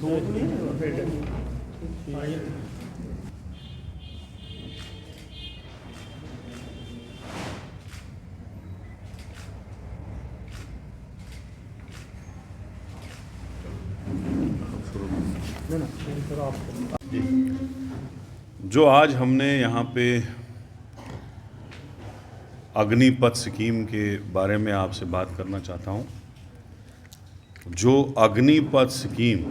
जो आज हमने यहाँ पे अग्निपथ स्कीम के बारे में आपसे बात करना चाहता हूँ। जो अग्निपथ स्कीम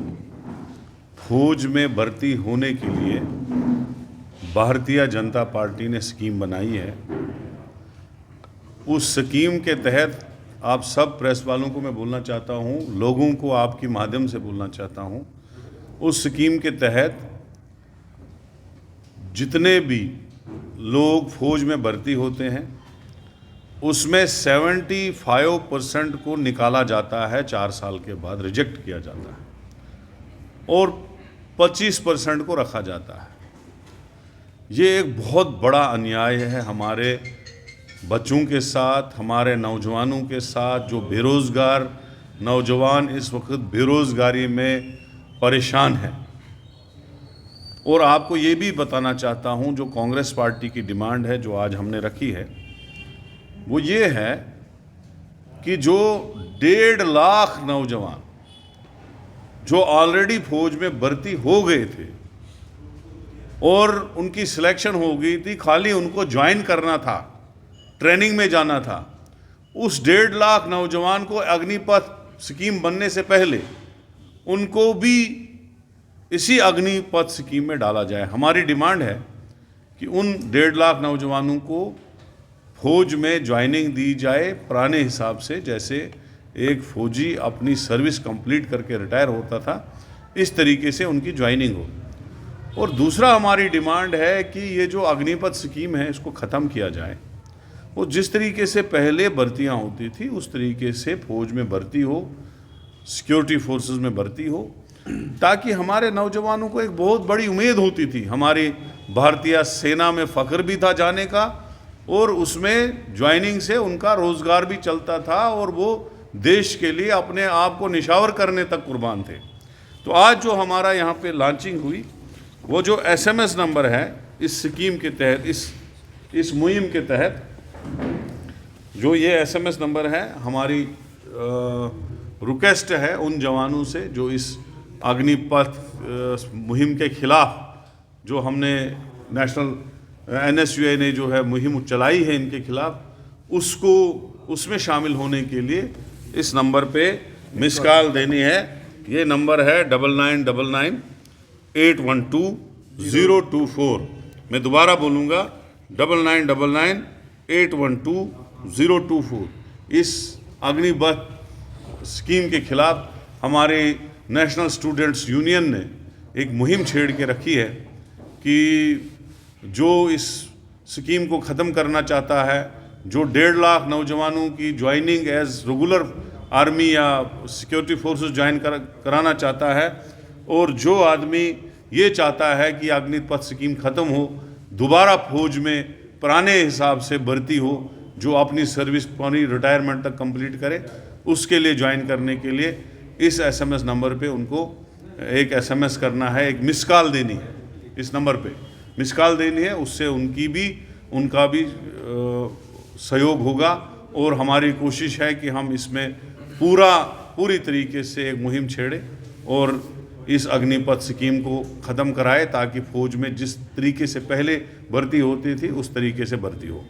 फौज में भर्ती होने के लिए भारतीय जनता पार्टी ने स्कीम बनाई है, उस स्कीम के तहत आप सब प्रेस वालों को मैं बोलना चाहता हूँ, लोगों को आपके माध्यम से बोलना चाहता हूँ, उस स्कीम के तहत जितने भी लोग फौज में भर्ती होते हैं उसमें 75% को निकाला जाता है, 4 साल के बाद रिजेक्ट किया जाता है और 25% को रखा जाता है। ये एक बहुत बड़ा अन्याय है हमारे बच्चों के साथ, हमारे नौजवानों के साथ। जो बेरोज़गार नौजवान इस वक्त बेरोज़गारी में परेशान हैं। और आपको ये भी बताना चाहता हूँ, जो कांग्रेस पार्टी की डिमांड है जो आज हमने रखी है वो ये है कि जो 1.5 लाख नौजवान जो ऑलरेडी फौज में भर्ती हो गए थे और उनकी सिलेक्शन हो गई थी, खाली उनको ज्वाइन करना था, ट्रेनिंग में जाना था, उस 1.5 लाख नौजवान को अग्निपथ स्कीम बनने से पहले उनको भी इसी अग्निपथ स्कीम में डाला जाए। हमारी डिमांड है कि उन 1.5 लाख नौजवानों को फौज में ज्वाइनिंग दी जाए पुराने हिसाब से, जैसे एक फौजी अपनी सर्विस कंप्लीट करके रिटायर होता था, इस तरीके से उनकी ज्वाइनिंग हो। और दूसरा हमारी डिमांड है कि ये जो अग्निपथ स्कीम है इसको ख़त्म किया जाए। वो जिस तरीके से पहले भर्तियां होती थी उस तरीके से फौज में भर्ती हो, सिक्योरिटी फोर्सेस में भर्ती हो, ताकि हमारे नौजवानों को एक बहुत बड़ी उम्मीद होती थी। हमारी भारतीय सेना में फ़ख्र भी था जाने का और उसमें ज्वाइनिंग से उनका रोज़गार भी चलता था और वो देश के लिए अपने आप को निछावर करने तक कुर्बान थे। तो आज जो हमारा यहाँ पे लॉन्चिंग हुई, वो जो SMS नंबर है इस स्कीम के तहत, इस मुहिम के तहत जो ये SMS नंबर है, हमारी रिक्वेस्ट है उन जवानों से जो इस अग्निपथ मुहिम के खिलाफ, जो हमने नेशनल NSUI ने जो है मुहिम चलाई है इनके खिलाफ, उसको उसमें शामिल होने के लिए इस नंबर पे मिस कॉल देनी है। ये नंबर है 9999 812 024। मैं दोबारा बोलूँगा 9999 812 024। इस अग्निपथ स्कीम के खिलाफ हमारे नेशनल स्टूडेंट्स यूनियन ने एक मुहिम छेड़ के रखी है कि जो इस स्कीम को ख़त्म करना चाहता है, जो 1.5 लाख नौजवानों की ज्वाइनिंग एज रेगुलर आर्मी या सिक्योरिटी फोर्सेस ज्वाइन कराना चाहता है, और जो आदमी ये चाहता है कि अग्निपथ स्कीम ख़त्म हो, दोबारा फौज में पुराने हिसाब से भर्ती हो, जो अपनी सर्विस पूरी रिटायरमेंट तक कंप्लीट करे, उसके लिए ज्वाइन करने के लिए इस SMS नंबर पे उनको एक SMS करना है, एक मिस कॉल देनी है। इस नंबर पे मिस कॉल देनी है, उससे उनका भी सहयोग होगा। और हमारी कोशिश है कि हम इसमें पूरी तरीके से एक मुहिम छेड़े और इस अग्निपथ स्कीम को ख़त्म कराए, ताकि फौज में जिस तरीके से पहले भर्ती होती थी उस तरीके से भर्ती हो।